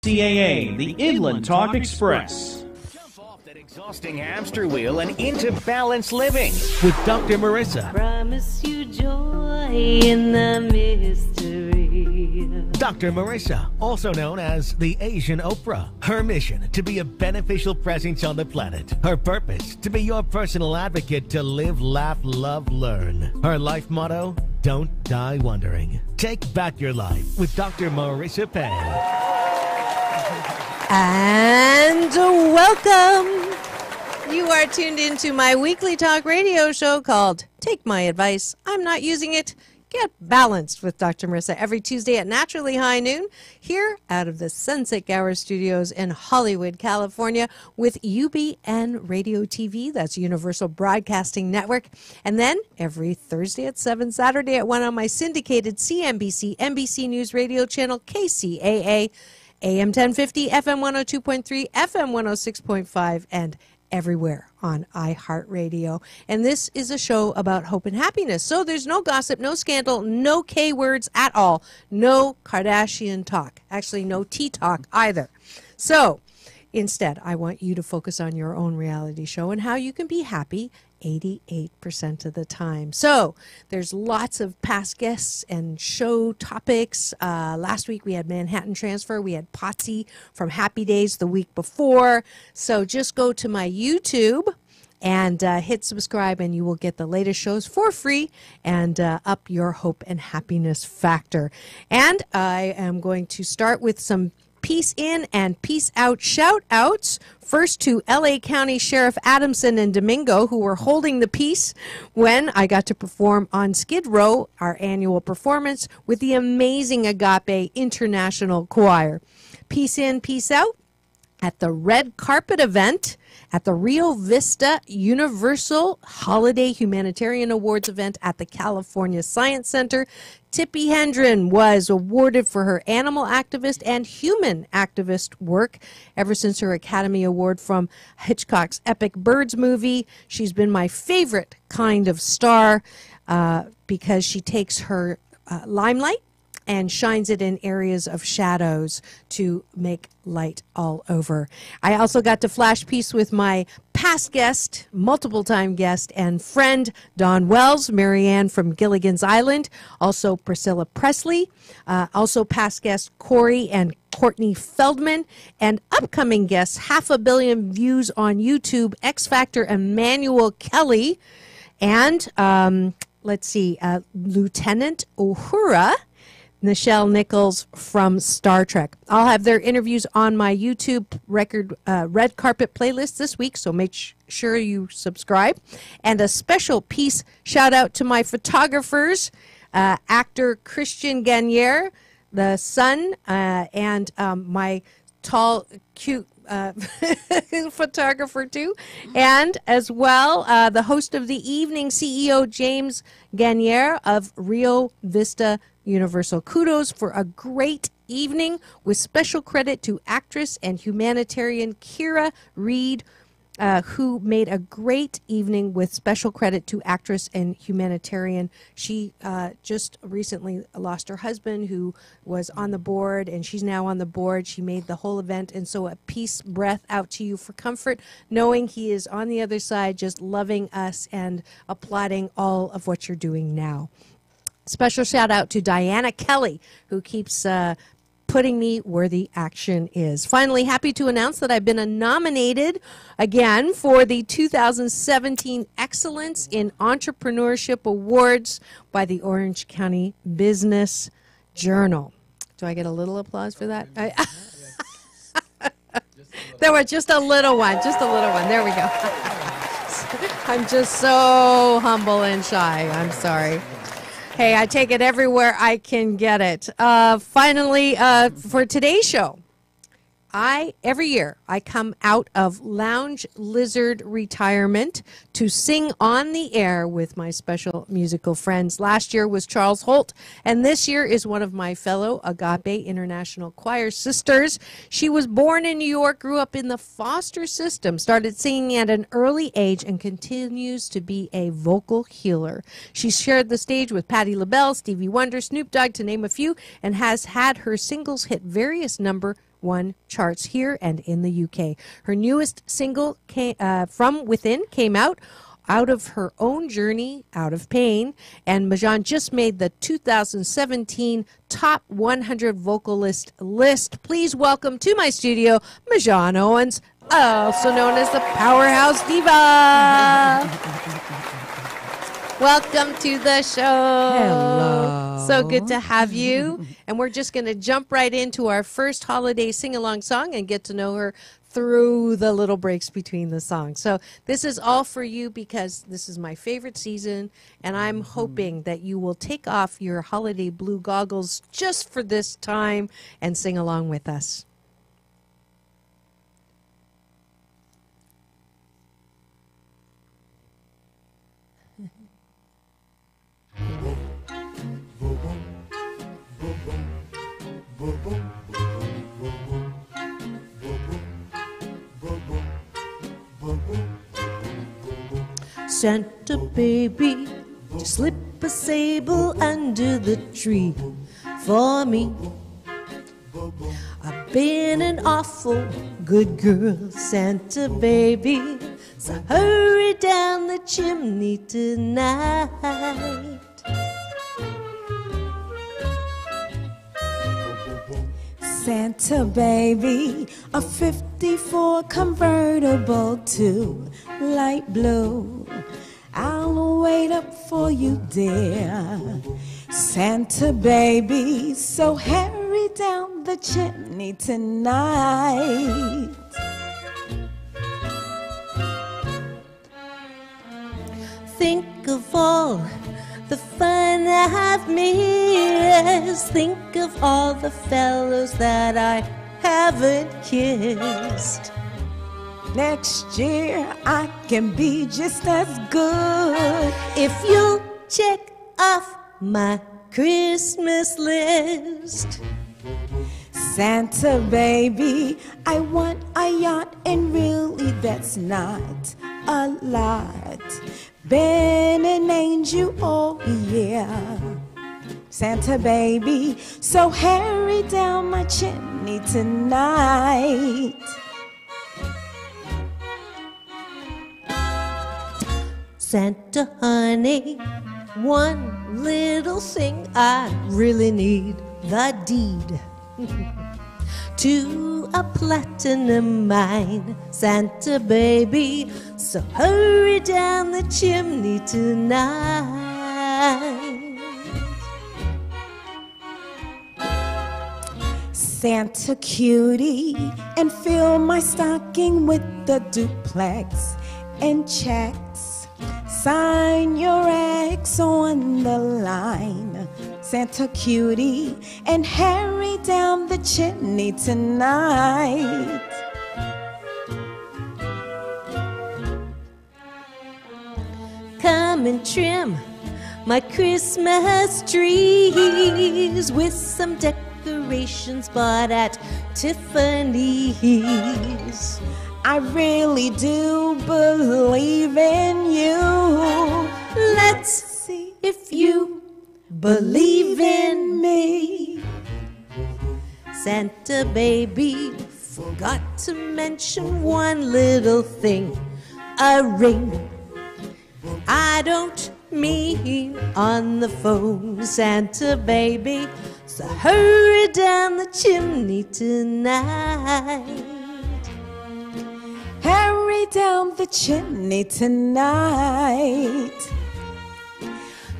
Kcaa, the Inland Talk Express. Jump off that exhausting hamster wheel and into balanced living with Dr. Marissa. Promise you joy in the mystery. Dr. Marissa, also known as the Asian Oprah. Her mission, to be a beneficial presence on the planet. Her purpose, to be your personal advocate to live, laugh, love, learn. Her life motto, don't die wondering. Take back your life with Dr. Marissa Payne. And welcome. You are tuned into my weekly talk radio show called Take My Advice. I'm not using it. Get balanced with Dr. Marissa every Tuesday at naturally high noon here out of the Sunset Gower Studios in Hollywood, California with UBN Radio TV. That's Universal Broadcasting Network. And then every Thursday at 7, Saturday at 1 on my syndicated CNBC, NBC News Radio channel KCAA. AM 1050, FM 102.3, FM 106.5, and everywhere on iHeartRadio. And this is a show about hope and happiness. So there's no gossip, no scandal, no K words at all, no Kardashian talk. Actually, no tea talk either. So instead, I want you to focus on your own reality show and how you can be happy 88% of the time. So there's lots of past guests and show topics. Last week we had Manhattan Transfer. We had Potsy from Happy Days the week before. So just go to my YouTube and hit subscribe, and you will get the latest shows for free and up your hope and happiness factor. And I am going to start with some peace in and peace out shout outs. First to LA County Sheriff Adamson and Domingo, who were holding the peace when I got to perform on Skid Row, our annual performance with the amazing Agape International Choir. Peace in, peace out at the red carpet event at the Rio Vista Universal Holiday Humanitarian Awards event at the California Science Center. Tippi Hedren was awarded for her animal activist and human activist work ever since her Academy Award from Hitchcock's epic Birds movie. She's been my favorite kind of star because she takes her limelight and shines it in areas of shadows to make light all over. I also got to flash peace with my past guest, multiple time guest and friend, Dawn Wells, Marianne from Gilligan's Island, also Priscilla Presley, also past guest Corey and Courtney Feldman, and upcoming guests, 500 million views on YouTube, X Factor Emmanuel Kelly, and let's see, Lieutenant Uhura, Nichelle Nichols from Star Trek. I'll have their interviews on my YouTube record red carpet playlist this week, so make sure you subscribe. And a special piece shout out to my photographers, actor Christian Gagnere, the son, and my tall, cute photographer too, and as well the host of the evening, CEO James Gagnere of Rio Vista Universal. Kudos for a great evening with special credit to actress and humanitarian Kira Reed, who made a great evening with special credit to actress and humanitarian. She just recently lost her husband, who was on the board, and she's now on the board. She made the whole event, and so a peace breath out to you for comfort, knowing he is on the other side, just loving us and applauding all of what you're doing now. Special shout out to Diana Kelly, who keeps putting me where the action is. Finally, happy to announce that I've been nominated again for the 2017 Excellence in Entrepreneurship Awards by the Orange County Business Journal. Do I get a little applause for that? There was just a little one, There we go. I'm just so humble and shy. I'm sorry. Hey, I take it everywhere I can get it. Finally, for today's show, every year I come out of lounge lizard retirement to sing on the air with my special musical friends. Last year was Charles Holt, and this year is one of my fellow Agape International Choir sisters. She was born in New York, grew up in the foster system, started singing at an early age, and continues to be a vocal healer. She shared the stage with Patti LaBelle, Stevie Wonder, Snoop Dogg, to name a few, and has had her singles hit various number #1 charts here and in the UK. Her newest single, From Within, came out of her own journey, out of pain, and Majan just made the 2017 Top 100 Vocalist list. Please welcome to my studio, Majan Owens, also known as the Powerhouse Diva. Welcome to the show. Hello. So good to have you. And we're just going to jump right into our first holiday sing-along song and get to know her through the little breaks between the songs. So this is all for you because this is my favorite season, and I'm hoping that you will take off your holiday blue goggles just for this time and sing along with us. Santa baby, just slip a sable under the tree for me. I've been an awful good girl, Santa baby, so hurry down the chimney tonight. Santa baby, a 54 convertible to light blue. I'll wait up for you, dear. Santa baby, so hurry down the chimney tonight. Think of all the fun I've missed. Think of all the fellows that I haven't kissed. Next year I can be just as good If you'll check off my Christmas list. Santa baby, I want a yacht, and really that's not a lot. Been an angel all year, Santa baby, so hurry down my chimney tonight. Santa honey, one little thing I really need, the deed to a platinum mine, Santa baby, so hurry down the chimney tonight. Santa cutie, and fill my stocking with the duplex and checks. Sign your ex on the line, Santa cutie, and hurry down the chimney tonight. Come and trim my Christmas trees with some decorations bought at Tiffany's. I really do believe in you. Let's see if you believe in me. Santa baby, forgot to mention one little thing, a ring. I don't mean on the phone, Santa baby, so hurry down the chimney tonight. Hurry down the chimney tonight.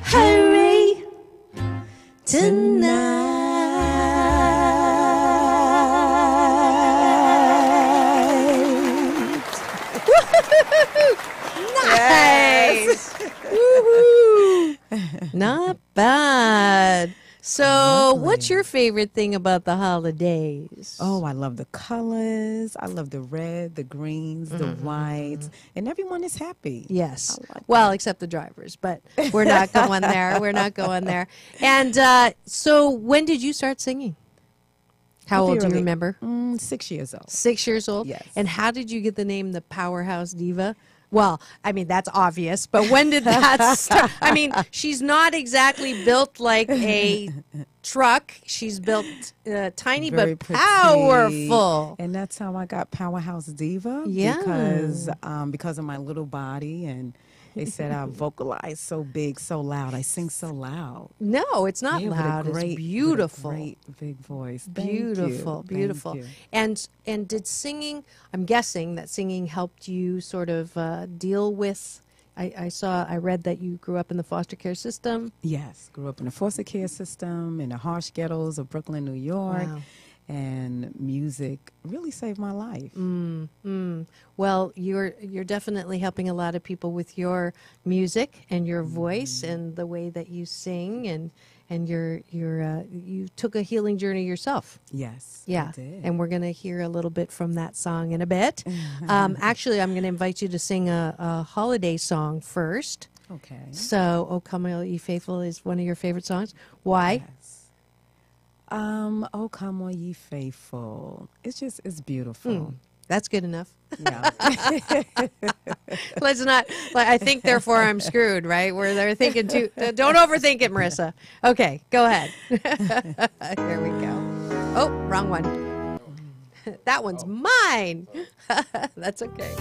Hurry tonight. Nice. Woohoo. Not bad. So, what's your favorite thing about the holidays? Oh, I love the colors. I love the red, the greens, the whites, and everyone is happy. Yes. I like Well, except the drivers, but we're not going there. We're not going there. And so, when did you start singing? How old do you Early. remember? 6 years old. 6 years old? Yes. And how did you get the name the Powerhouse Diva? Well, I mean, that's obvious, but when did that start? I mean, she's not exactly built like a truck. She's built tiny Very but petite. powerful. And that's how I got Powerhouse Diva. Yeah. Because of my little body, and they said I vocalize so big, so loud. I sing so loud. No, it's not Yeah, with a loud. great- It's beautiful. With a great big voice. Thank Beautiful, you. beautiful. Thank you. And did singing? I'm guessing that singing helped you sort of deal with. I read that you grew up in the foster care system. Yes, grew up in a foster care system in the harsh ghettos of Brooklyn, New York. Wow. And music really saved my life. Well, you're definitely helping a lot of people with your music and your voice and the way that you sing, and you took a healing journey yourself. Yes, Yeah, I did. and we're going to hear a little bit from that song in a bit. Actually, I'm going to invite you to sing a holiday song first. Okay. So, "O Come All Ye Faithful" is one of your favorite songs. Why? Yes. Oh, come all ye faithful. It's beautiful. That's good enough. Yeah. Let's not. I think, therefore, I'm screwed. Right? Where they're thinking too. Don't overthink it, Marissa. Okay, go ahead. Here we go. Oh, wrong one. That one's mine. That's okay.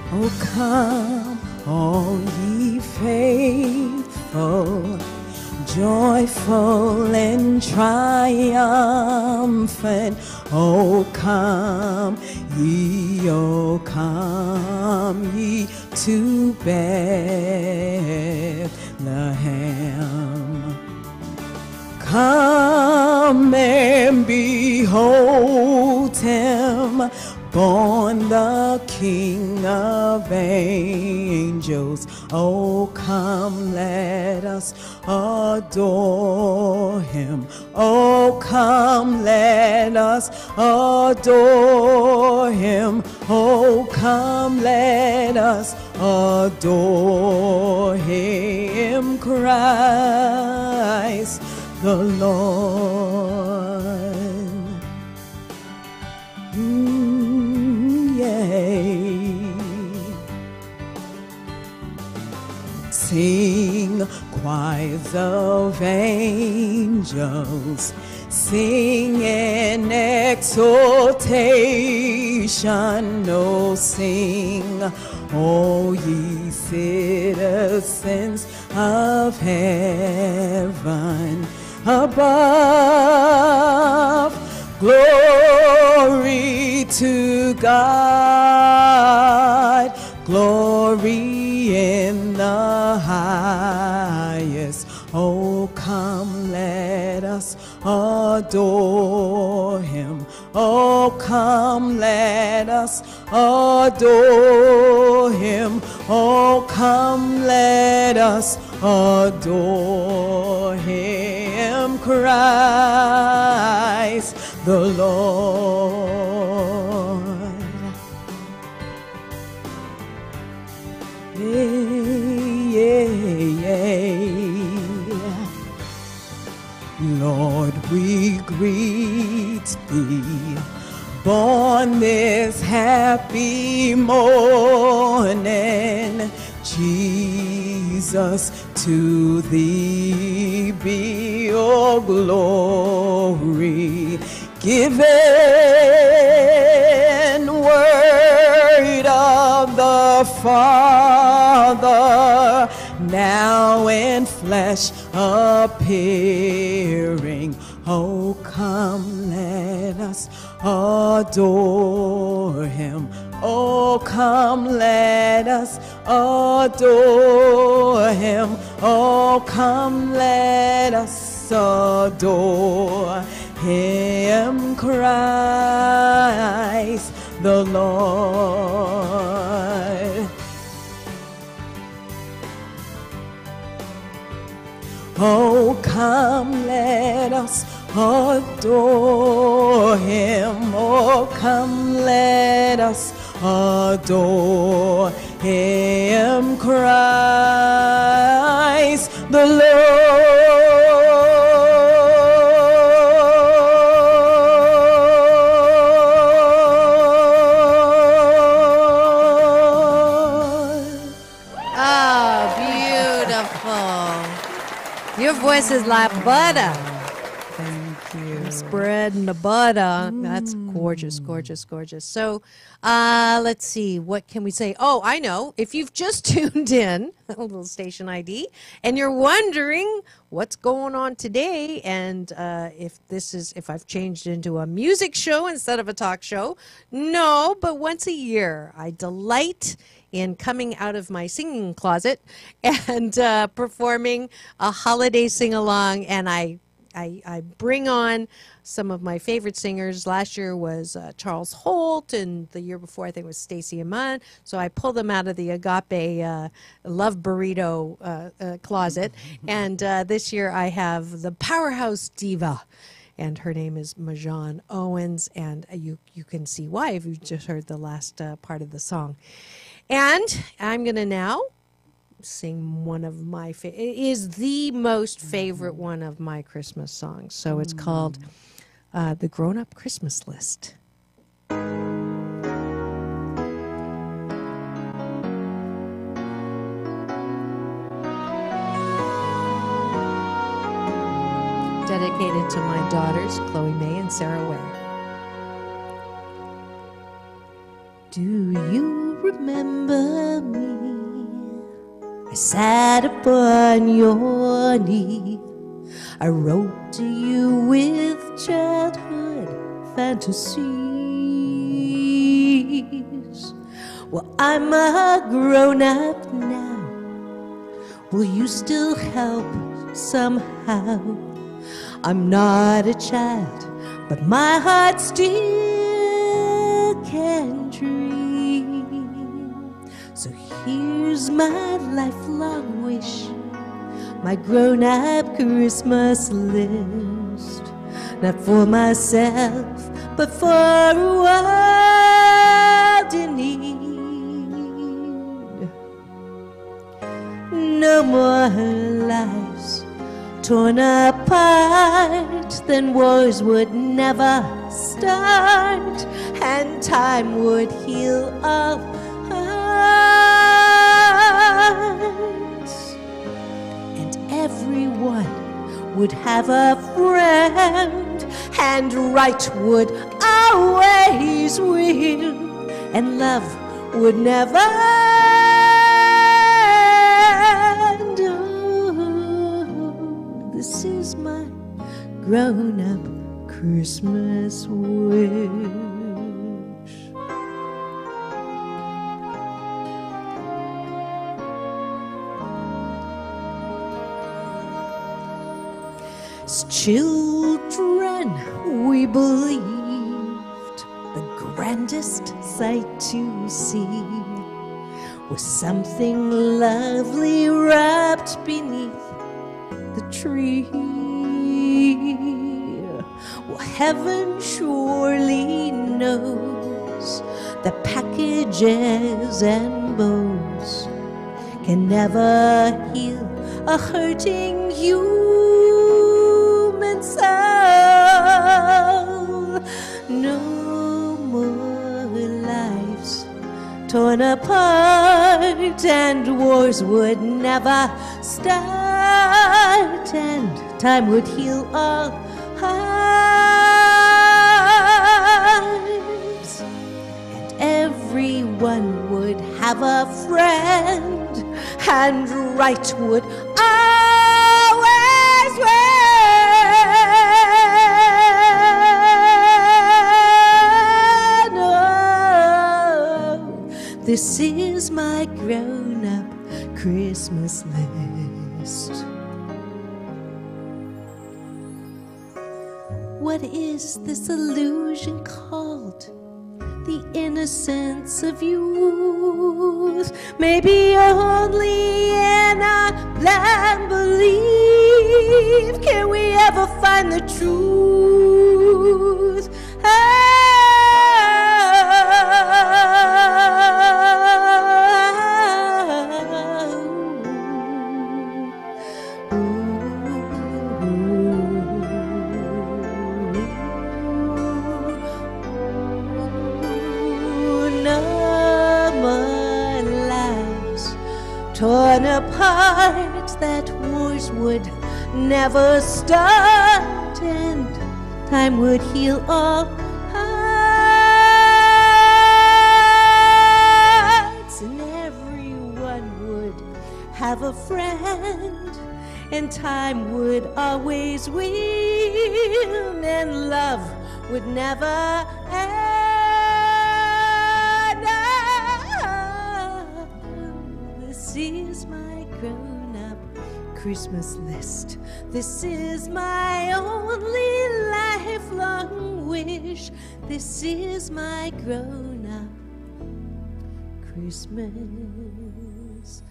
Oh, come, all ye faithful, joyful and triumphant. Oh, come ye to Bethlehem. Come and behold him, born the King of angels. Oh, come, let us adore him. Oh, come, let us adore him. Oh, come, let us adore him, Christ the Lord. Yea. Sing, choirs of angels, sing in exaltation. Oh, sing, O ye citizens of heaven above. Glory to God, glory in the highest. Oh, come, let us adore him. Oh, come, let us adore him. Oh, come, let us adore him, Christ the Lord. Lord, we greet thee, born this happy morning. Jesus, to thee be all glory given. Word of the Father, now in flesh appearing. Oh, come, let us adore him. Oh, come, let us adore him. Oh, come, let us adore him, Christ the Lord. Oh, come, let us adore him. Oh, come, let us adore him, Christ the Oh, beautiful. Your voice is like butter. Thank you. Spreading the butter. That's gorgeous, gorgeous, gorgeous. So let's see. What can we say? Oh, I know. If you've just tuned in, a little station ID, and you're wondering what's going on today and if I've changed into a music show instead of a talk show, no, but once a year I delight in coming out of my singing closet and performing a holiday sing-along, and I bring on some of my favorite singers. Last year was Charles Holt, and the year before I think was Stacey Aman. So I pull them out of the Agape Love Burrito closet. And this year I have the powerhouse diva, and her name is Majan Owens, and you can see why if you just heard the last part of the song. And I'm going to now sing one of my it is the most favorite one of my Christmas songs. So it's called The Grown Up Christmas List. Dedicated to my daughters, Chloe May and Sarah Way. Do you remember me? I sat upon your knee. I wrote to you with childhood fantasies. Well, I'm a grown-up now. Will you still help somehow? I'm not a child, but my heart still can dream. So here's my lifelong wish, my grown-up Christmas list. Not for myself, but for a world in need. No more lives torn apart, then wars would never start, and time would heal all hearts, and everyone would have a friend, and right would always win, and love would never end. Oh, this is my grown-up Christmas wish. As children, we believed the grandest sight to see was something lovely wrapped beneath the tree. Well, heaven surely knows that packages and bows can never heal a hurting human soul. No more lives torn apart, and wars would never start, and time would heal all hearts, and everyone would have a friend, and right would always win. Oh, this is my grown-up Christmas list. What is this illusion called? The innocence of youth. Maybe only in a blind belief can we ever find the truth. torn apart, that wars would never start, and time would heal all hearts, and everyone would have a friend, and time would always win, and love would never end. This is my grown-up Christmas list. This is my only lifelong wish. This is my grown-up Christmas list.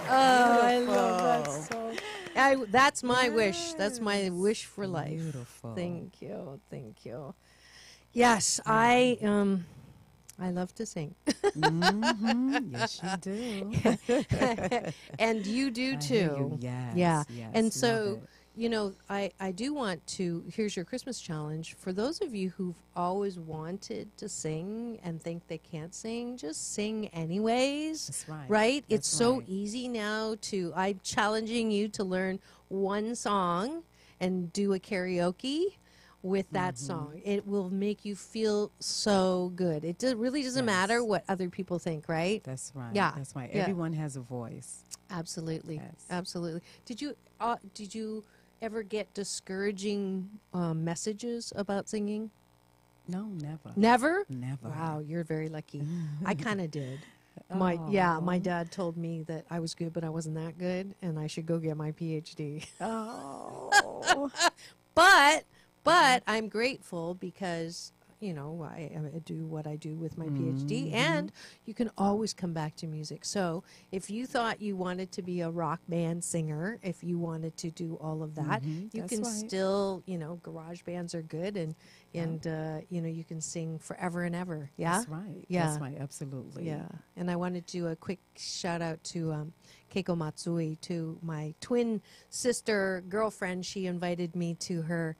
Oh, I love that song. That's my wish. That's my wish for life. Beautiful. Thank you. Thank you. Yes, I love to sing. Yes, you do. And you do I too. hear you. Yes, Yeah. yes, And love so, it. you know, I do want to, here's your Christmas challenge. For those of you who've always wanted to sing and think they can't sing, just sing anyways. That's right. Right? It's That's so right. easy now to, I'm challenging you to learn one song and do a karaoke with that song. It will make you feel so good. It really doesn't matter what other people think, right? That's right. Yeah. That's right. Yeah. Everyone has a voice. Absolutely. Yes. Absolutely. Did you ever get discouraging messages about singing? No, never. Never? Never. Wow, you're very lucky. I kind of did. My dad told me that I was good, but I wasn't that good, and I should go get my PhD. Oh. But I'm grateful because, you know, I do what I do with my PhD, and you can always come back to music. So if you thought you wanted to be a rock band singer, if you wanted to do all of that, you That's can right. still, you know, garage bands are good, and you know, you can sing forever and ever. Yeah? That's right. Yeah. That's right. Absolutely. Yeah, and I want to do a quick shout out to Keiko Matsui, to my twin sister girlfriend. She invited me to her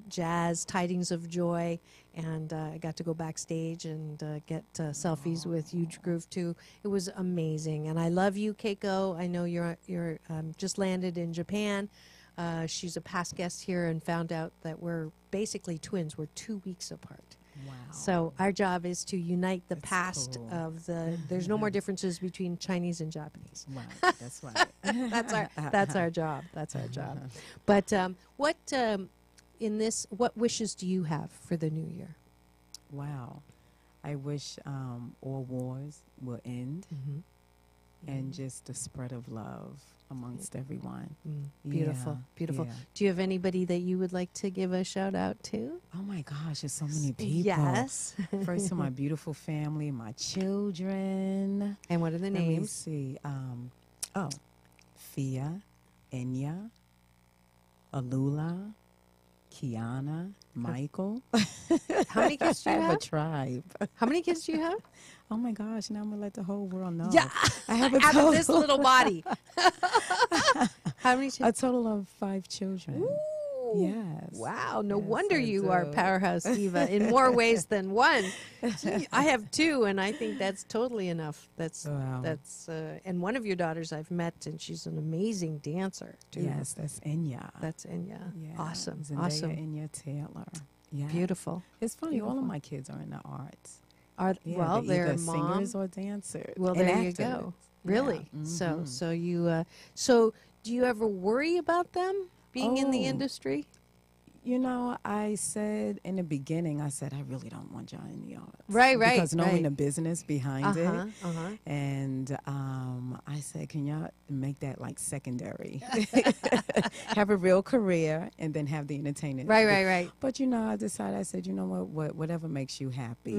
jazz Tidings of Joy, and I got to go backstage and get selfies with Huge Groove too. It was amazing, and I love you, Keiko. I know you're just landed in Japan. She's a past guest here and found out that we're basically twins. We're 2 weeks apart. Wow. So our job is to unite the That's past cool. of the. There's no more differences between Chinese and Japanese. Right. That's right. That's our job. That's our job. But what wishes do you have for the new year? Wow. I wish all wars will end and just the spread of love amongst everyone. Beautiful, Yeah, beautiful. yeah. Do you have anybody that you would like to give a shout out to? Oh my gosh, there's so many people. Yes. First to my beautiful family, my children. And what are the Let me names? see. Thea, Enya, Alula, Kiana, Michael. How many kids do I you have a have? tribe. How many kids do you have? Oh my gosh, now I'm going to let the whole world know. Yeah. I have a Out total, of this little body. How many? a total of 5 children. Ooh. Yes. Wow. No Yes, wonder I you are do. Powerhouse Eva in more ways than one. Gee, I have 2, and I think that's totally enough. Wow. And one of your daughters I've met, and she's an amazing dancer too. Yes, that's Enya. That's Enya. Yeah. Awesome. Zendaya Awesome. Enya Taylor. Yeah. Beautiful. It's funny, all of Beautiful. my kids are in the arts. Yeah, They're they're either mom. singers or dancers. Well, and there you actors. go. Yeah. Really? So you so do you ever worry about them being in the Oh. industry? You know, I said in the beginning, I said, I really don't want y'all in the arts. Right, right, Because knowing right. the business behind it. Uh-huh. And I said, can y'all make that like secondary? Have a real career and then have the entertainment. Right. But, you know, I decided, I said, you know what whatever makes you happy.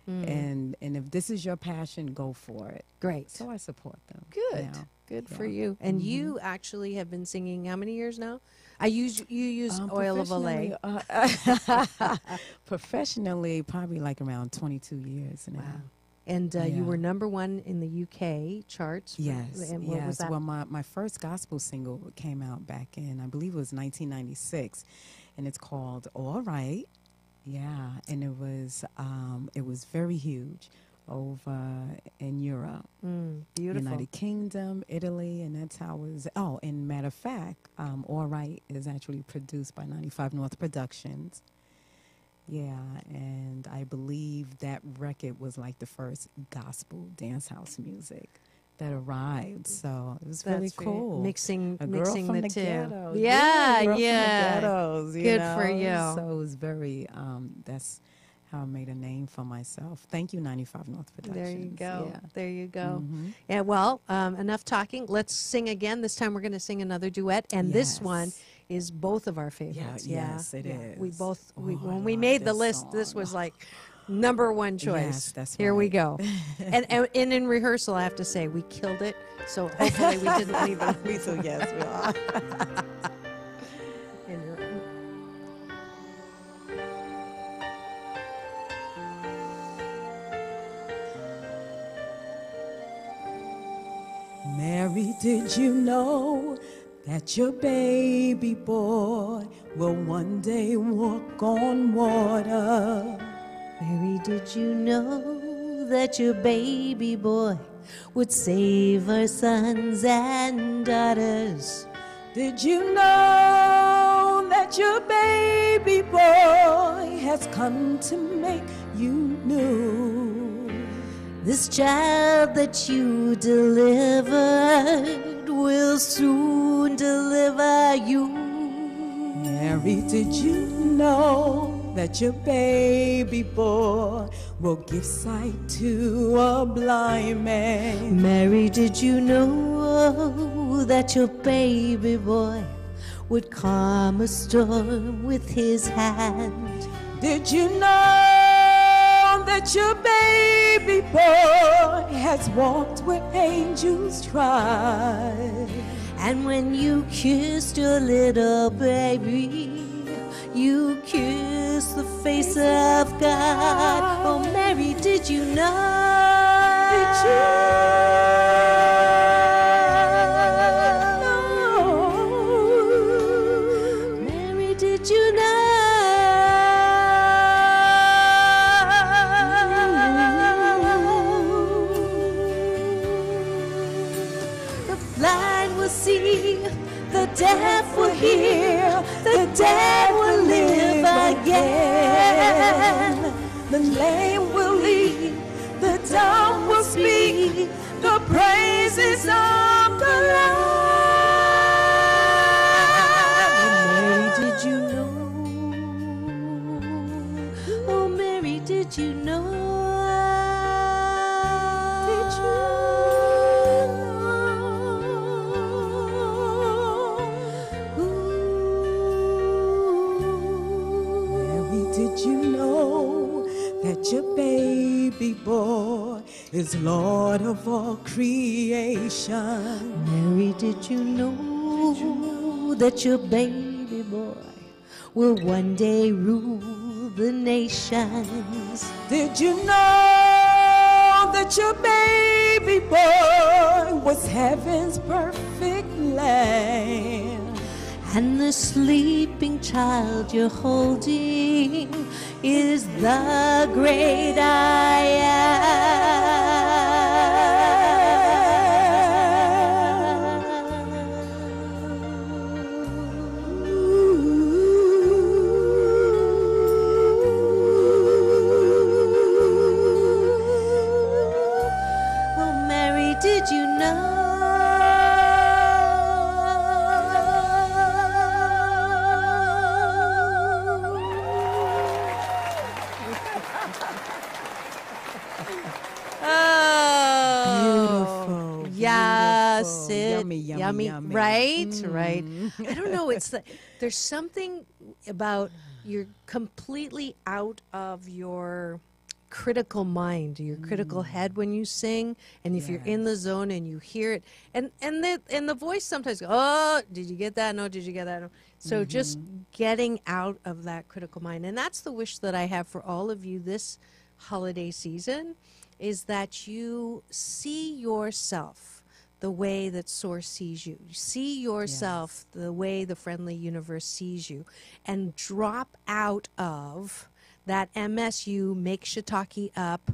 And if this is your passion, go for it. Great. So I support them. Good. now. Good for Yeah. you. And you actually have been singing how many years now? You use oil of Olay. Professionally, probably like around 22 years now. Wow. And you were #1 in the UK charts. Yes, And what was that? Well, my first gospel single came out back in, I believe it was 1996, and it's called All Right. Yeah, and it was very huge over in Europe. Beautiful. United Kingdom, Italy, and that's how it was. Oh, and matter of fact, All Right is actually produced by 95 North Productions. Yeah, and I believe that record was like the first gospel dance house music that arrived. So it was really cool. Mixing a girl from the the two. ghettos. Yeah, a girl yeah. From the ghettos, Good for you. So it was very, that's how I made a name for myself. Thank you, 95 North Productions. There you go. Yeah. There you go. Mhm. Yeah, well, enough talking. Let's sing again. This time we're going to sing another duet. And this Yes. one is both of our favorites. Yes, it is. We both, Oh, when I we love made the this list, this song. was like #1 choice. Yes, that's Here we right. go. and in rehearsal, I have to say, we killed it. So hopefully we didn't leave it. We too, yes, we are. in your- Mary, did you know that your baby boy will one day walk on water? Mary, did you know that your baby boy would save our sons and daughters? Did you know that your baby boy has come to make you new? This child that you delivered will soon deliver you. Mary, did you know that your baby boy will give sight to a blind man? Mary, did you know that your baby boy would calm a storm with his hand? Did you know that your baby boy has walked where angels trod? And when you kissed your little baby, you kissed the face of God. Oh, Mary, did you know? Did you know? Mary, did you know? The blind will see, the deaf will hear, the dead will live again. The lame will lead, the dumb will speak, the praises of the Mary, Lord. did you know? Oh, Mary, did you know? Did you Mary, did you know that your baby boy is Lord of all creation? Mary, did you know that your baby boy will one day rule the nations? Did you know that your baby boy was heaven's perfect lamb? And the sleeping child you're holding is the great I am. Oh, Mary, did you know? Oh, Beautiful, yes, beautiful. Yummy, yummy, yummy. Right, right. I don't know. It's there's something about you're completely out of your critical mind, your critical head when you sing, and if you're in the zone and you hear it, and the voice sometimes goes, oh, did you get that? No, did you get that? No. So just getting out of that critical mind, and that's the wish that I have for all of you this holiday season, is that you see yourself the way that Source sees you. You see yourself the way the friendly universe sees you, and drop out of that MSU, make shiitake up,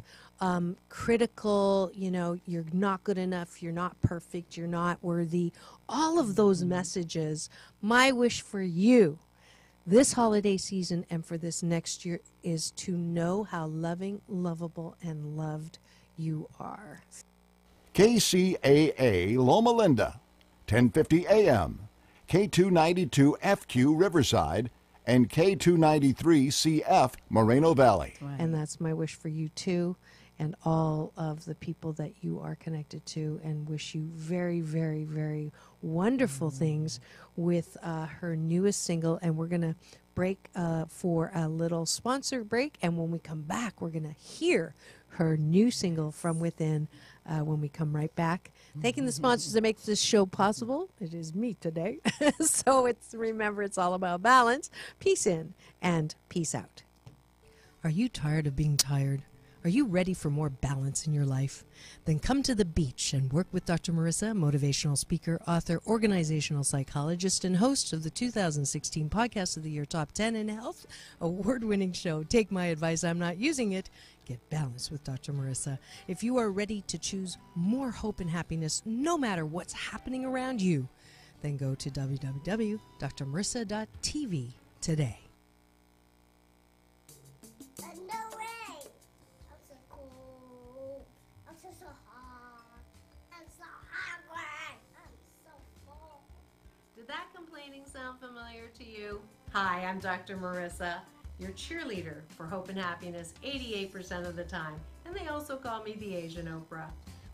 critical, you're not good enough, you're not perfect, you're not worthy, all of those messages. My wish for you this holiday season and for this next year is to know how loving, lovable, and loved you are. KCAA Loma Linda, 1050 AM, K292 FQ Riverside, and K293 CF Moreno Valley. Right. And that's my wish for you too, and all of the people that you are connected to, and wish you very, very, very wonderful things with her newest single. And we're going to break for a little sponsor break, and when we come back, we're going to hear her new single, From Within, when we come right back. Thanking the sponsors that make this show possible. It is me today. So remember, it's all about balance. Peace in and peace out. Are you tired of being tired? Are you ready for more balance in your life? Then come to the beach and work with Dr. Marissa, motivational speaker, author, organizational psychologist, and host of the 2016 Podcast of the Year Top 10 in Health award-winning show, Take My Advice, I'm Not Using It. Get balanced with Dr. Marissa. If you are ready to choose more hope and happiness no matter what's happening around you, then go to www.drmarissa.tv today. No way! I'm so cool. I'm so hot. I'm so hungry. I'm so full. Did that complaining sound familiar to you? Hi, I'm Dr. Marissa, your cheerleader for hope and happiness 88% of the time. And they also call me the Asian Oprah.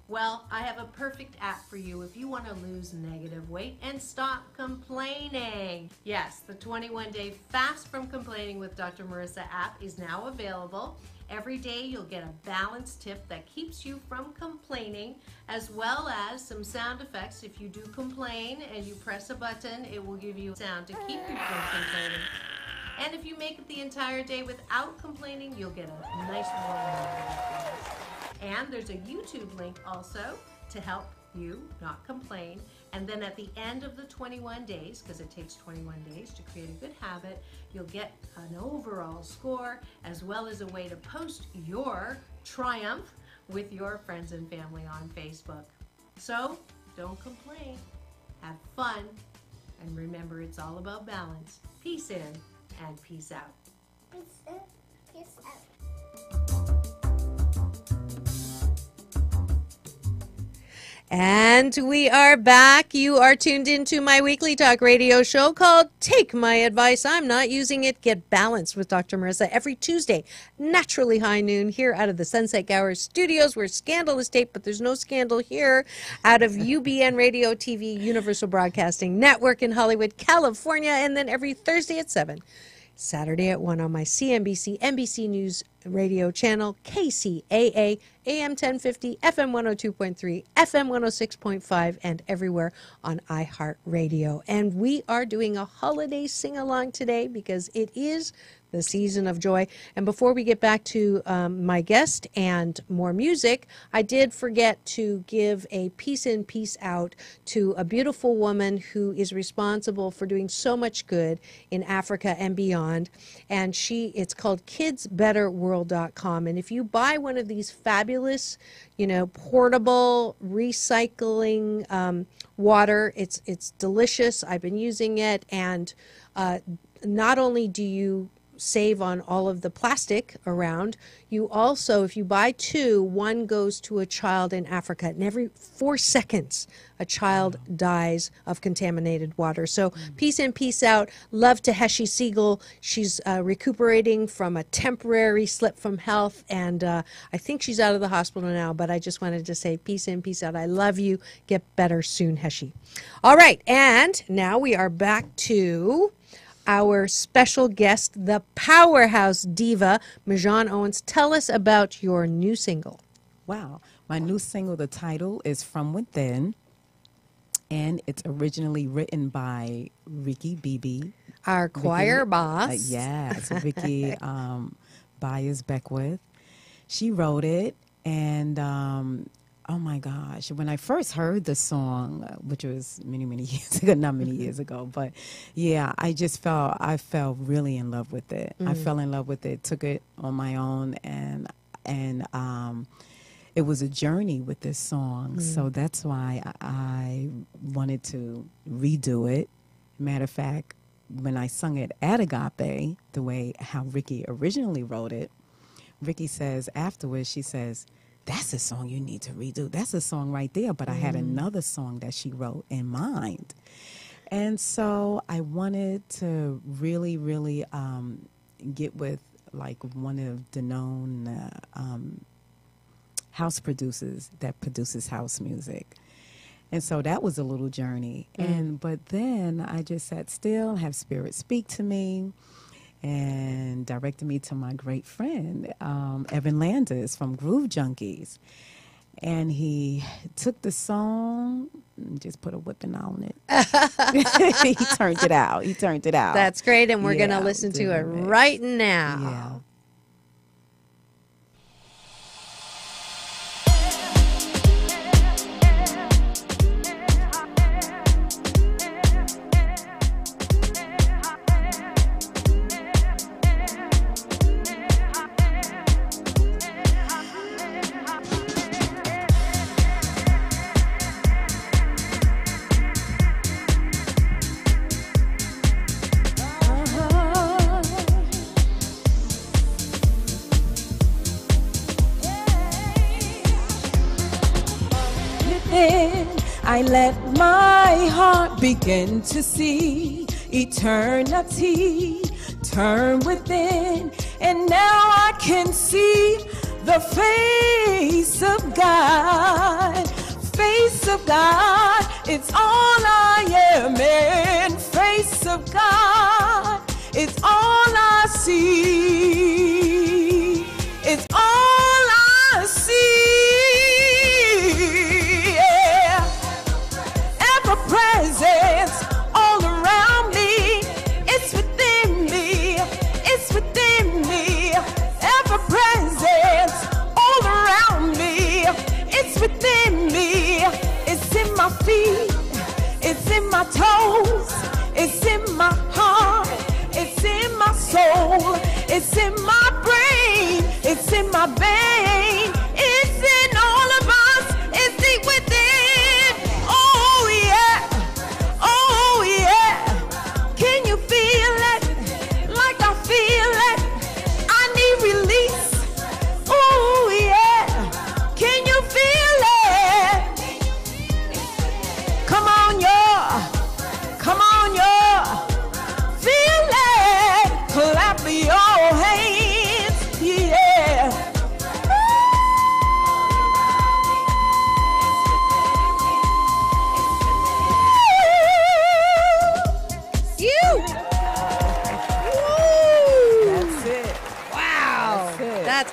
Well, I have a perfect app for you if you want to lose negative weight and stop complaining. Yes, the 21-day Fast from Complaining with Dr. Marissa app is now available. Every day you'll get a balance tip that keeps you from complaining, as well as some sound effects. If you do complain and you press a button, it will give you sound to keep you from complaining. And if you make it the entire day without complaining, you'll get a nice warm hug. And there's a YouTube link also to help you not complain. And then at the end of the 21 days, because it takes 21 days to create a good habit, you'll get an overall score, as well as a way to post your triumph with your friends and family on Facebook. So don't complain, have fun, and remember, it's all about balance. Peace in and peace out. Peace in, peace out. And we are back. You are tuned into my weekly talk radio show called Take My Advice, I'm Not Using It. Get balanced with Dr. Marissa every Tuesday, naturally high noon, here out of the Sunset Gower studios where scandal is taped, but there's no scandal here, out of UBN Radio TV, Universal Broadcasting Network in Hollywood, California, and then every Thursday at 7. Saturday at 1 on my CNBC, NBC News radio channel, KCAA, AM 1050, FM 102.3, FM 106.5, and everywhere on iHeartRadio. And we are doing a holiday sing-along today because it is the season of joy. And before we get back to my guest and more music, I did forget to give a peace in, peace out to a beautiful woman who is responsible for doing so much good in Africa and beyond. And it's called kidsbetterworld.com. And if you buy one of these fabulous, portable recycling water, it's delicious. I've been using it. And not only do you save on all of the plastic around, you also, if you buy two, one goes to a child in Africa, and every 4 seconds a child dies of contaminated water. So peace in, peace out. Love to Heshi Siegel. She's recuperating from a temporary slip from health, and I think she's out of the hospital now, but I just wanted to say peace in, peace out. I love you. Get better soon, Heshi. All right, and now we are back to our special guest, the powerhouse diva, Majan Owens. Tell us about your new single. Wow. My new single, the title is From Within, and it's originally written by Ricky Beebe. Our choir boss. Yes, Ricky Byers Beckwith. She wrote it, and oh my gosh, when I first heard the song, which was many years ago, not many years ago, but yeah, I fell really in love with it. I fell in love with it, took it on my own, and it was a journey with this song. So that's why I wanted to redo it. Matter of fact, when I sung it at Agape, the way how Ricky originally wrote it, Ricky says afterwards, she says, "That's a song you need to redo. That's a song right there." But I had another song that she wrote in mind. And so I wanted to really get with like one of the known house producers that produces house music. And so that was a little journey. But then I just sat still, have Spirit speak to me, and directed me to my great friend, Evan Landers from Groove Junkies. And he took the song and just put a whipping on it. He turned it out. That's great, and we're going to listen to it right now. Yeah. I let my heart begin to see eternity turn within, and now I can see the face of God. Face of God, it's all I am, and face of God, it's all I see. It's all I see. Presence all around me, it's within me, it's within me. Ever presence all around me, it's within me. It's in my feet, it's in my toes, it's in my heart, it's in my soul, it's in my brain, it's in my vein, it's in all of us, it's deep within.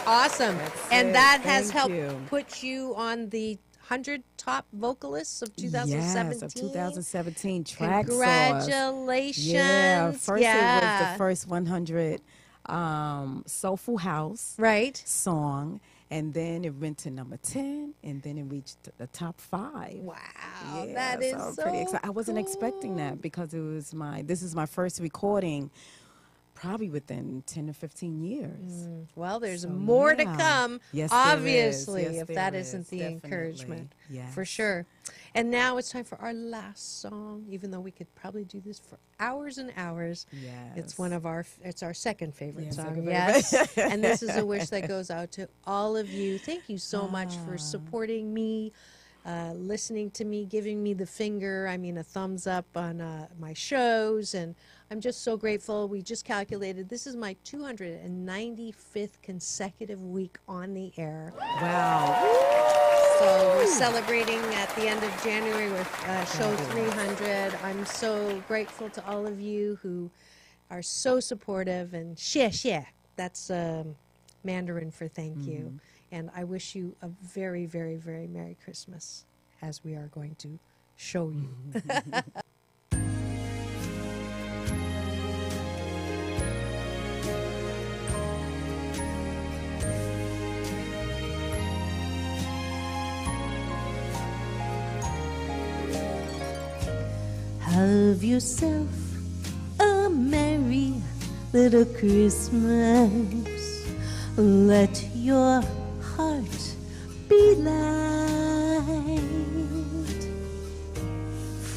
Awesome. And that has helped put you on the 100 top vocalists of 2017. Yes, of 2017 track. Congratulations. Yeah, first it was the first 100 Soulful House song. And then it went to number 10, and then it reached the top 5. Wow, yeah, that is so pretty excited. I wasn't expecting that because this is my first recording probably within 10 to 15 years. Well, there's more to come, yes, obviously, yes, if that isn't the encouragement, for sure. And now it's time for our last song, even though we could probably do this for hours and hours. Yes. It's our second favorite song, second yes. favorite. And this is a wish that goes out to all of you. Thank you so much for supporting me, listening to me, giving me the finger, a thumbs up on my shows, and I'm just so grateful. We just calculated this is my 295th consecutive week on the air. Wow. So we're celebrating at the end of January with show 300. I'm so grateful to all of you who are so supportive, and xie. That's Mandarin for thank you. And I wish you a very, very, very Merry Christmas, as we are going to show you. Have yourself a merry little Christmas. Let your heart be light.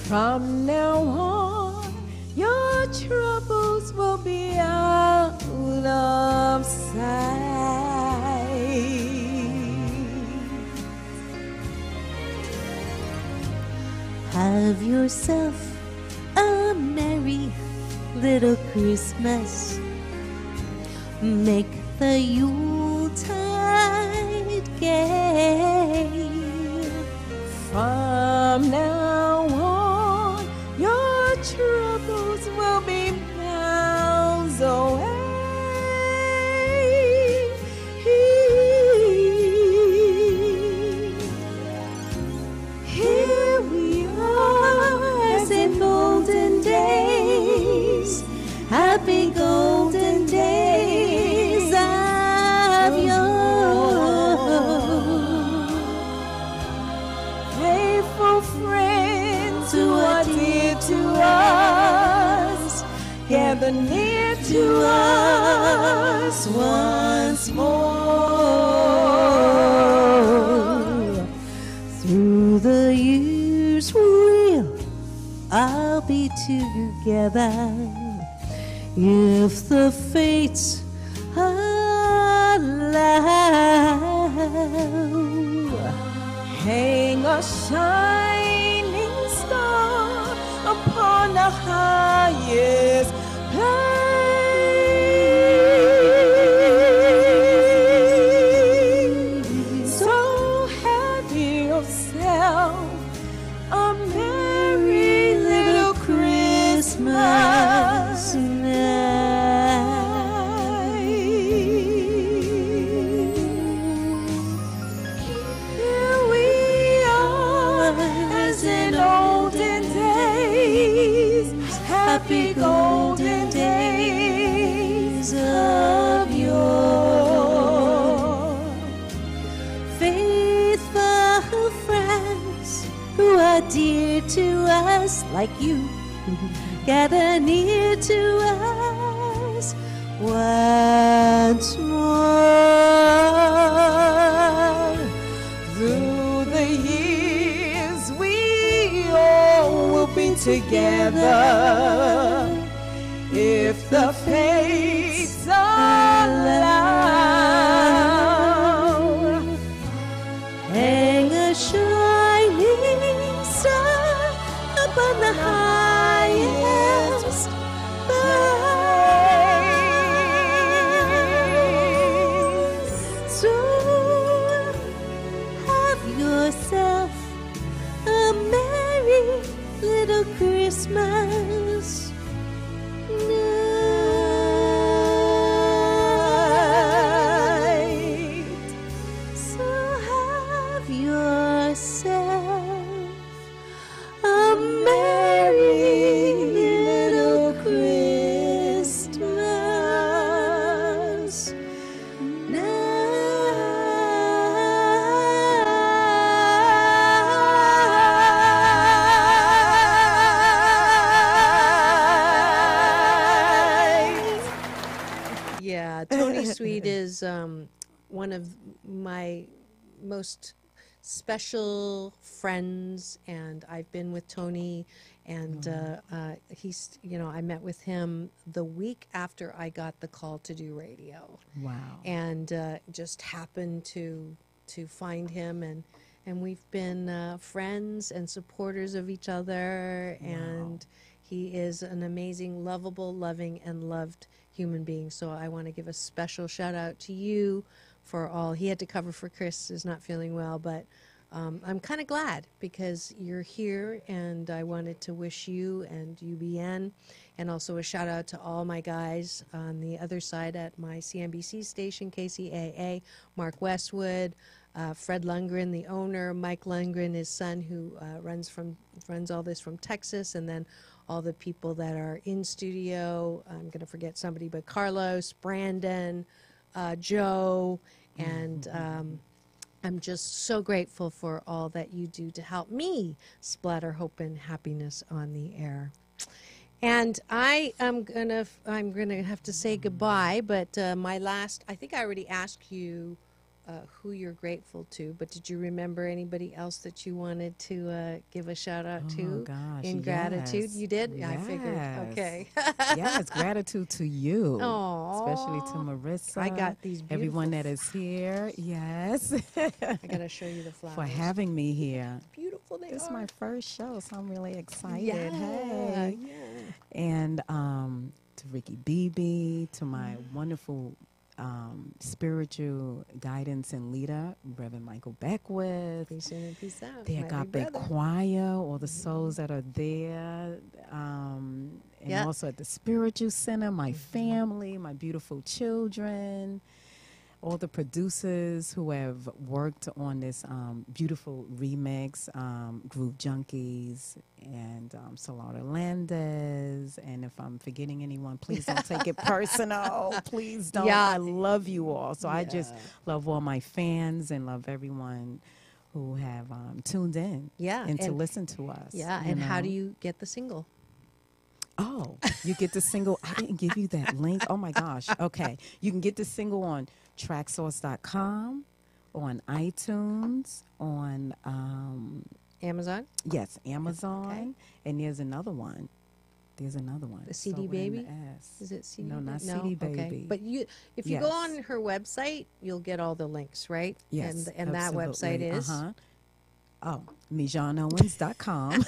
From now on, your troubles will be out of sight. Have yourself a merry little Christmas. Make the Yuletide gay. From now on, your troubles will be miles away. Here we are, as in golden days, happy golden days of yore. Faithful friends who are dear to us, gather near to us once more. Through the years we'll all be together, if the fates allow. Hang a shining star upon the highest place. So have yourself a merry little Christmas night. Here we are, as in olden days, happy golden days of yore. Faithful friends who are dear to us, like you, gather near to us once more. Through the years, we all will be together, if the fates allow. Hang a shining star upon the highest place. So have yourself a merry little Christmas night. So have yourself a merry little Christmas night. Yeah, Tony Sweet is one of my most special friends, and I've been with Tony, and he's, I met with him the week after I got the call to do radio. Wow. And just happened to find him, and we've been friends and supporters of each other, and he is an amazing, lovable, loving, and loved human being. So I want to give a special shout out to you for all. He had to cover for Chris, who's not feeling well, but I'm kind of glad because you're here, and I wanted to wish you and UBN And also a shout out to all my guys on the other side at my CNBC station, KCAA, Mark Westwood, Fred Lundgren, the owner, Mike Lundgren, his son, who runs all this from Texas, and then all the people that are in studio. I'm going to forget somebody, but Carlos, Brandon, Joe, and I'm just so grateful for all that you do to help me splatter hope and happiness on the air. And I'm gonna have to say goodbye, but I think I already asked you who you're grateful to, but did you remember anybody else that you wanted to give a shout out to in gratitude? You did? Yes. I figured. Okay. Yes, gratitude to you. Aww. Especially to Marissa. I got these beautiful everyone that is here. Yes. I got to show you the flowers. For having me here. Beautiful they This is are. my first show, so I'm really excited. Yeah, Hey. yeah. And to Ricky Beebe, to my wonderful spiritual guidance and leader, Reverend Michael Beckwith. Peace in and peace out. The my big Agape brother. Choir, all the souls that are there, and Yeah. also at the Spiritual Center, my family, my beautiful children, all the producers who have worked on this beautiful remix, Groove Junkies and Solar Landez. And if I'm forgetting anyone, please don't take it personal. Please don't. Yeah. I love you all. So I just love all my fans and love everyone who have tuned in and to listen to us. Yeah, you and how know? do you get the single? Oh, you get the single. I didn't give you that link. Oh, my gosh. Okay. You can get the single on tracksource.com, on iTunes, on Amazon? Yes, Amazon. Okay. And there's another one. The CD Somewhere in Baby? the S. Is it CD? No, not No? CD Okay. Baby. But if you go Yes. on her website, you'll get all the links, right? Yes, And that website absolutely. is? Oh, MijonOwens.com.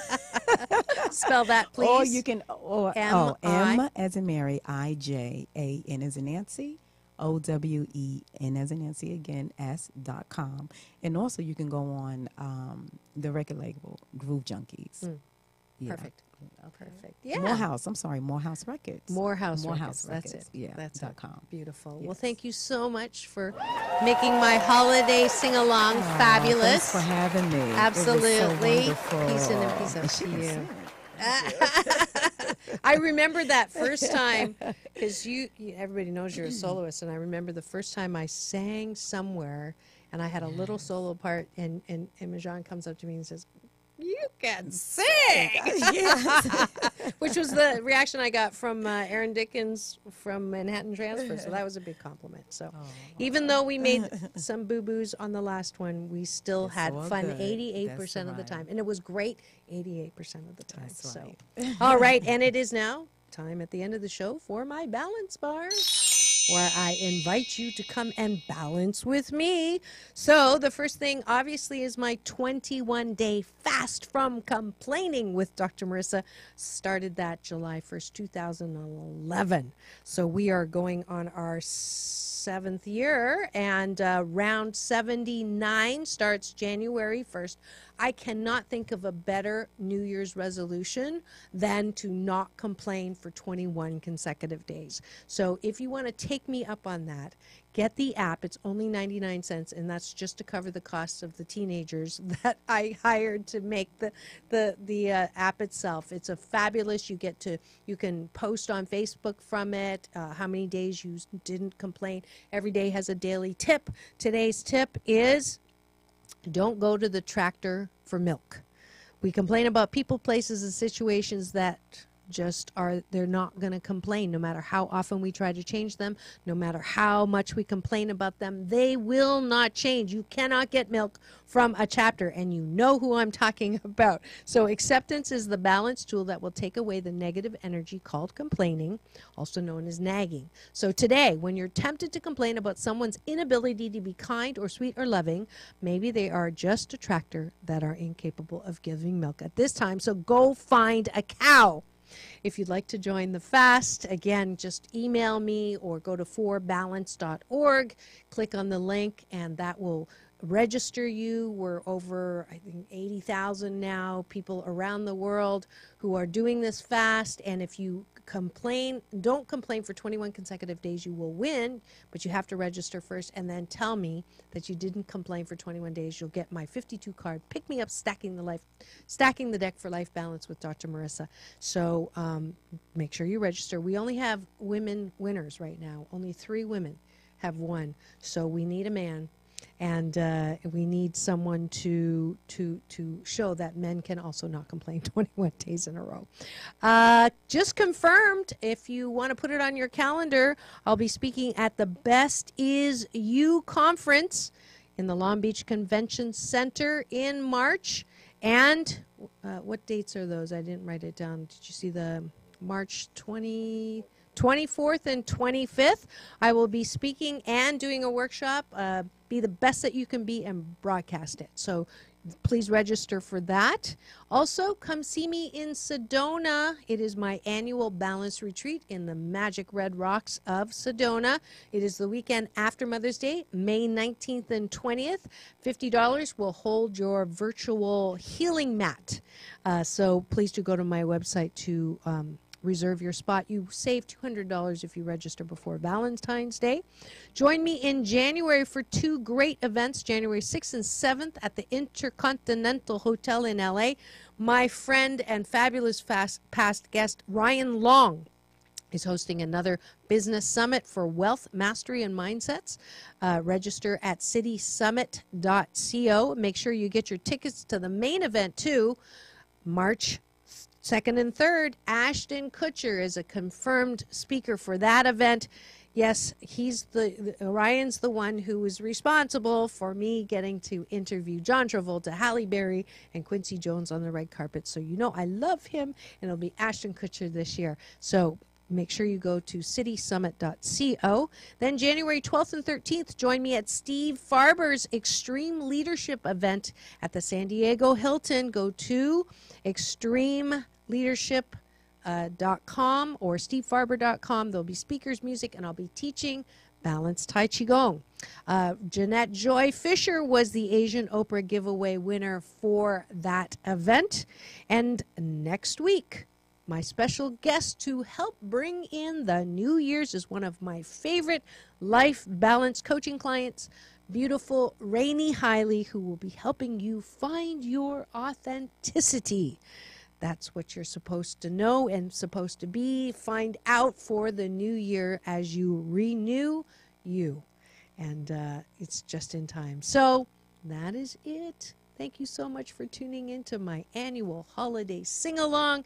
Spell that, please. Or you can, M M-I- as in Mary, I-J-A-N as in Nancy, O-W-E-N as in Nancy again, S.com. And also you can go on the record label, Groove Junkies. Yeah. Perfect. Perfect. Yeah. Morehouse Records. Morehouse Records. That's it. Yeah. That's dot it. com. Beautiful. Yes. Well, thank you so much for making my holiday sing-along fabulous. Thanks for having me. Absolutely. It was so wonderful. Peace in and peace out And to she can you. sing. I remember that first time because everybody knows you're a soloist, and I remember the first time I sang somewhere, and I had a little solo part, and Majan comes up to me and says, "You can sing," which was the reaction I got from Aaron Dickens from Manhattan Transfer. So that was a big compliment. So even though we made some boo-boos on the last one, we still had all fun good. 88% of the That's time, right. and it was great 88% of the time. That's So, right. all right, and it is now time at the end of the show for my balance bar, where I invite you to come and balance with me. So the first thing, obviously, is my 21-day fast from complaining with Dr. Marissa. Started that July 1st, 2011. So we are going on our 7th year, and round 79 starts January 1st. I cannot think of a better New Year's resolution than to not complain for 21 consecutive days. So if you want to take me up on that, get the app. It's only 99 cents, and that's just to cover the costs of the teenagers that I hired to make the app itself. It's a fabulous. You can post on Facebook from it, how many days you didn't complain. Every day has a daily tip. Today's tip is, don't go to the tractor for milk. We complain about people, places, and situations that they're not going to complain no matter how often we try to change them, no matter how much we complain about them. They will not change. You cannot get milk from a chapter, and you know who I'm talking about. So acceptance is the balance tool that will take away the negative energy called complaining, also known as nagging. So today, when you're tempted to complain about someone's inability to be kind or sweet or loving, maybe they are just a tractor that are incapable of giving milk at this time. So go find a cow. If you'd like to join the fast, again, just email me or go to forbalance.org, click on the link, and that will register you. We're over, I think, 80,000 now, people around the world who are doing this fast. And if you don't complain for 21 consecutive days, you will win, but you have to register first and then tell me that you didn't complain for 21 days. You'll get my 52 card, Pick Me Up, Stacking the Deck for Life Balance with Dr. Marissa. So make sure you register. We only have women winners right now. Only 3 women have won. So we need a man. And we need someone to show that men can also not complain 21 days in a row. Just confirmed, if you want to put it on your calendar, I'll be speaking at the Best Is You conference in the Long Beach Convention Center in March. And what dates are those? I didn't write it down. Did you see the March 24th and 25th? I will be speaking and doing a workshop. Be the best that you can be and broadcast it. So please register for that. Also, come see me in Sedona. It is my annual balance retreat in the Magic Red Rocks of Sedona. It is the weekend after Mother's Day, May 19th and 20th. $50 will hold your virtual healing mat. So please do go to my website to reserve your spot. You save $200 if you register before Valentine's Day. Join me in January for 2 great events, January 6th and 7th at the Intercontinental Hotel in LA. My friend and fabulous past guest, Ryan Long, is hosting another business summit for wealth mastery and mindsets. Register at citysummit.co. Make sure you get your tickets to the main event too, March 2nd and 3rd. Ashton Kutcher is a confirmed speaker for that event. Yes, Ryan's the one who was responsible for me getting to interview John Travolta, Halle Berry, and Quincy Jones on the red carpet. So you know I love him, and it'll be Ashton Kutcher this year. So make sure you go to citysummit.co. Then January 12th and 13th, join me at Steve Farber's Extreme Leadership event at the San Diego Hilton. Go to extremeleadership.com or stevefarber.com. There'll be speakers, music, and I'll be teaching balanced Tai Qigong. Jeanette Joy Fisher was the Asian Oprah giveaway winner for that event. And next week, my special guest to help bring in the New Year's is one of my favorite life balance coaching clients, beautiful Rainey Hiley, who will be helping you find your authenticity. That's what you're supposed to know and supposed to be. Find out for the new year as you renew you. And it's just in time. So that is it. Thank you so much for tuning into my annual holiday sing-along.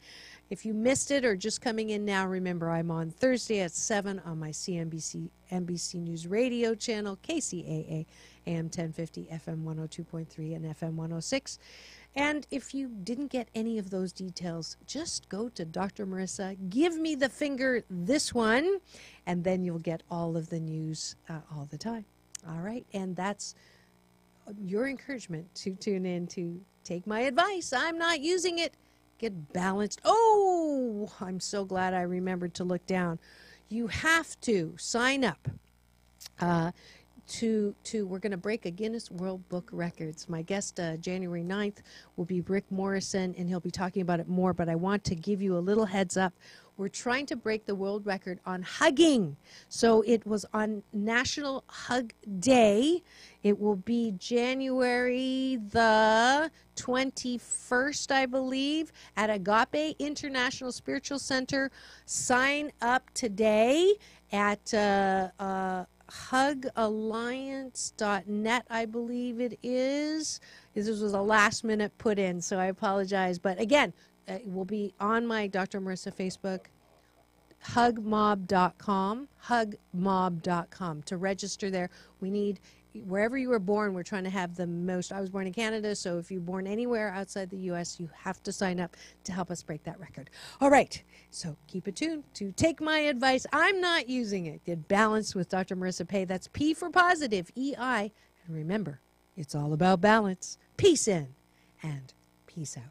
If you missed it or just coming in now, remember I'm on Thursday at 7 on my NBC News radio channel, Kcaa, AM 1050, FM 102.3, and FM 106. And if you didn't get any of those details, just go to Dr. Marissa, give me the finger this one, and then you'll get all of the news all the time. All right, and that's your encouragement to tune in to take my advice. I'm not using it. Get balanced. Oh, I'm so glad I remembered to look down. You have to sign up we're going to break a Guinness World Book Records. My guest January 9th will be Rick Morrison, and he'll be talking about it more, but I want to give you a little heads up. We're trying to break the world record on hugging. So it was on National Hug Day. It will be January the 21st, I believe, at Agape International Spiritual Center. Sign up today at hugalliance.net, I believe it is. This was a last minute put in, so I apologize. But again, it will be on my Dr. Marissa Facebook, hugmob.com, hugmob.com. To register there, we need, wherever you were born, we're trying to have the most. I was born in Canada, so if you're born anywhere outside the U.S., you have to sign up to help us break that record. All right, so keep it tuned to take my advice. I'm not using it. Get balanced with Dr. Marissa Pay. That's P for positive, E-I. And remember, it's all about balance. Peace in and peace out.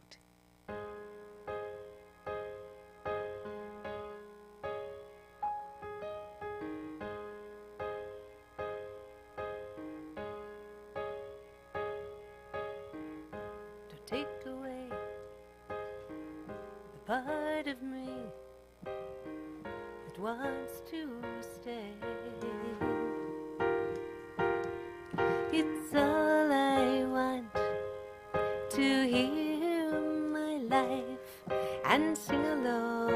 Take away the part of me wants to stay. It's all I want to hear my life and sing along.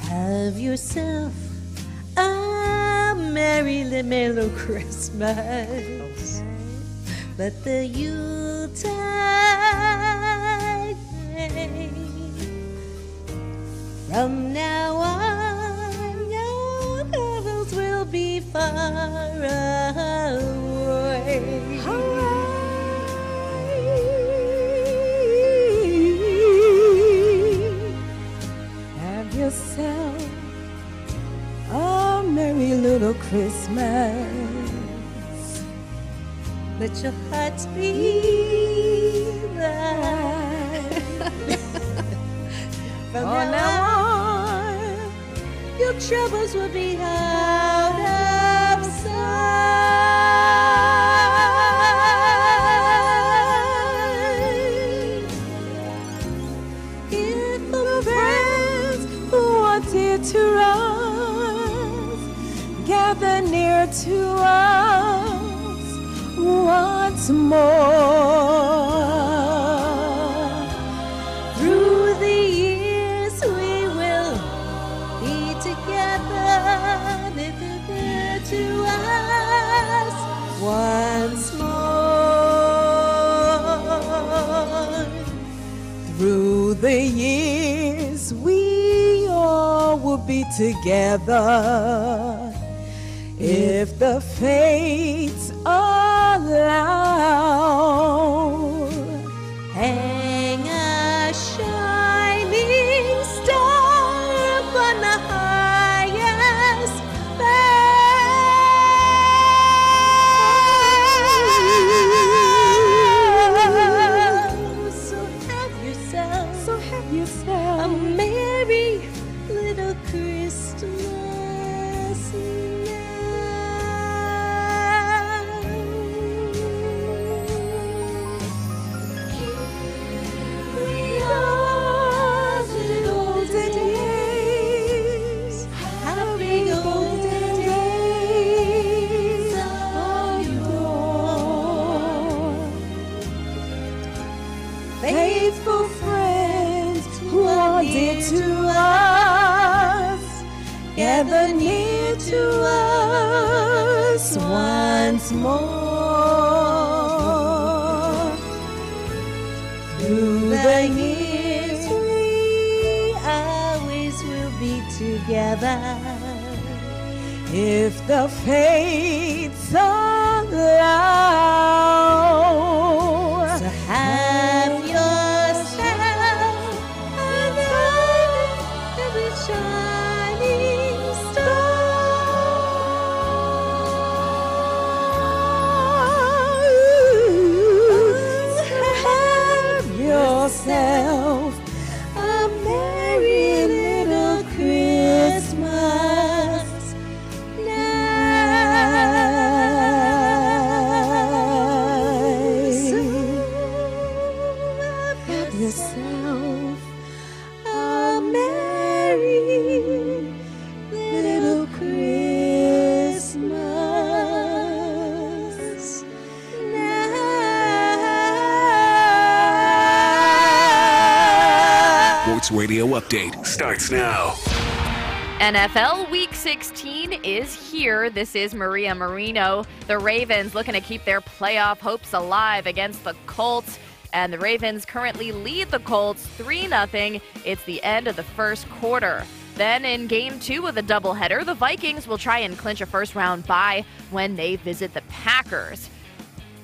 Have yourself a merry little Christmas. Let the Yuletide ring. From now on, your troubles will be far away. Have yourself a merry little Christmas. Let your hearts be light. From now on, your troubles will be out of sight. If the friends who are dear to us gather near to us once more, Through the years we will be together, near to us once more. through the years we all will be together, if the fates allow. Hang a shining star upon the highest bough. So have yourself a merry little Christmas Faithful friends who are dear to us, gather near to us once more. Through the years we always will be together. if the fates allow. So have yourself a shining star. Have yourself a merry little Christmas night. Have yourself a merry little Christmas night. Sports Radio Update starts now. NFL Week 16 is here. This is Maria Marino. The Ravens looking to keep their playoff hopes alive against the Colts. And the Ravens currently lead the Colts 3-0. It's the end of the first quarter. Then in Game 2 of the doubleheader, the Vikings will try and clinch a first-round bye when they visit the Packers.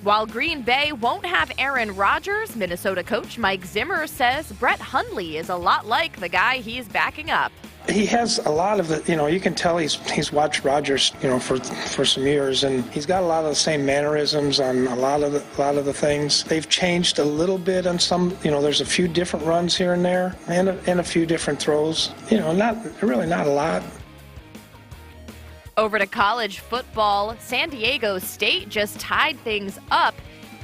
While Green Bay won't have Aaron Rodgers, Minnesota coach Mike Zimmer says Brett Hundley is a lot like the guy he's backing up. He has a lot of the, you can tell he's watched Rodgers, for some years, and he's got a lot of the same mannerisms on a lot of the things. They've changed a little bit on some, there's a few different runs here and there, and a few different throws. Not a lot. Over to college football, San Diego State just tied things up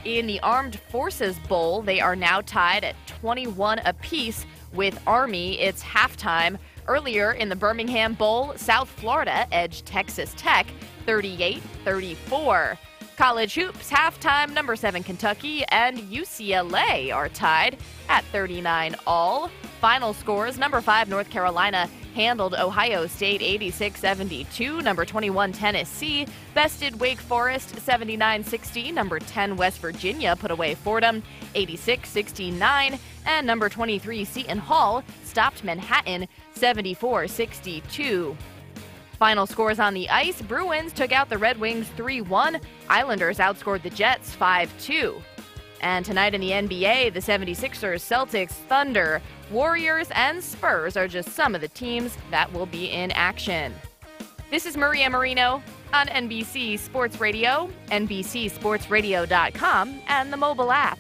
in the Armed Forces Bowl. They are now tied at 21 apiece with Army. It's halftime. Earlier in the Birmingham Bowl, South Florida edged Texas Tech 38-34. College hoops halftime, number 7 Kentucky and UCLA are tied at 39 all. Final scores, number 5 North Carolina handled Ohio State 86-72. Number 21 Tennessee bested Wake Forest 79-60. Number 10 West Virginia put away Fordham 86-69. And number 23 Seton Hall stopped Manhattan 74-62. Final scores on the ice, Bruins took out the Red Wings 3-1. Islanders outscored the Jets 5-2. And tonight in the NBA, the 76ers, Celtics, Thunder, Warriors, and Spurs are just some of the teams that will be in action. This is Maria Marino on NBC Sports Radio, NBCSportsRadio.com, and the mobile app.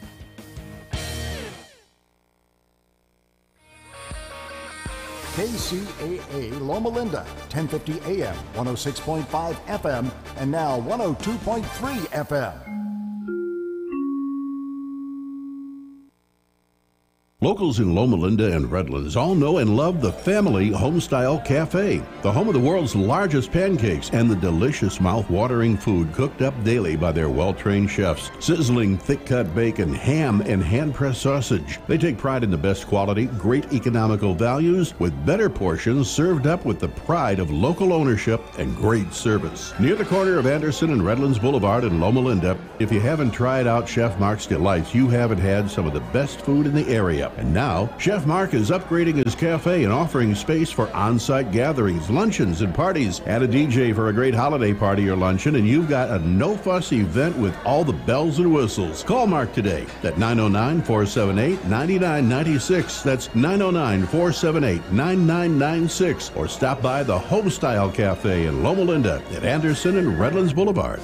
KCAA Loma Linda, 1050 AM, 106.5 FM, and now 102.3 FM. Locals in Loma Linda and Redlands all know and love the Family Homestyle Cafe, the home of the world's largest pancakes and the delicious mouth-watering food cooked up daily by their well-trained chefs. Sizzling thick-cut bacon, ham, and hand-pressed sausage. They take pride in the best quality, great economical values, with better portions served up with the pride of local ownership and great service. Near the corner of Anderson and Redlands Boulevard in Loma Linda, if you haven't tried out Chef Mark's Delights, you haven't had some of the best food in the area. And now, Chef Mark is upgrading his cafe and offering space for on-site gatherings, luncheons, and parties. Add a DJ for a great holiday party or luncheon, and you've got a no-fuss event with all the bells and whistles. Call Mark today at 909-478-9996. That's 909-478-9996. Or stop by the Homestyle Cafe in Loma Linda at Anderson and Redlands Boulevard.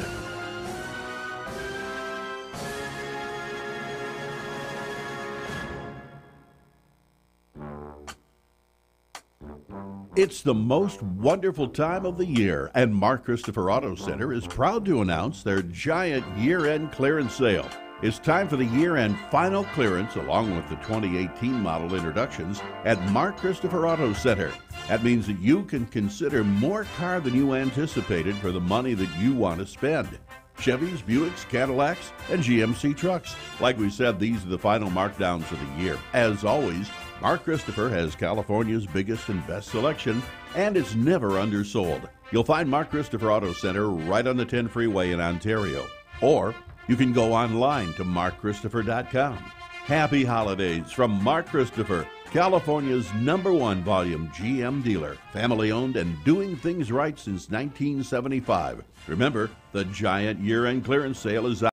It's the most wonderful time of the year, and Mark Christopher Auto Center is proud to announce their giant year-end clearance sale. It's time for the year-end final clearance along with the 2018 model introductions at Mark Christopher Auto Center. That means that you can consider more car than you anticipated for the money that you want to spend. Chevys, Buicks, Cadillacs, and GMC trucks. Like we said, these are the final markdowns of the year. As always, Mark Christopher has California's biggest and best selection, and it's never undersold. You'll find Mark Christopher Auto Center right on the 10 freeway in Ontario. Or you can go online to markchristopher.com. Happy holidays from Mark Christopher, California's #1 volume GM dealer, family-owned and doing things right since 1975. Remember, the giant year-end clearance sale is out.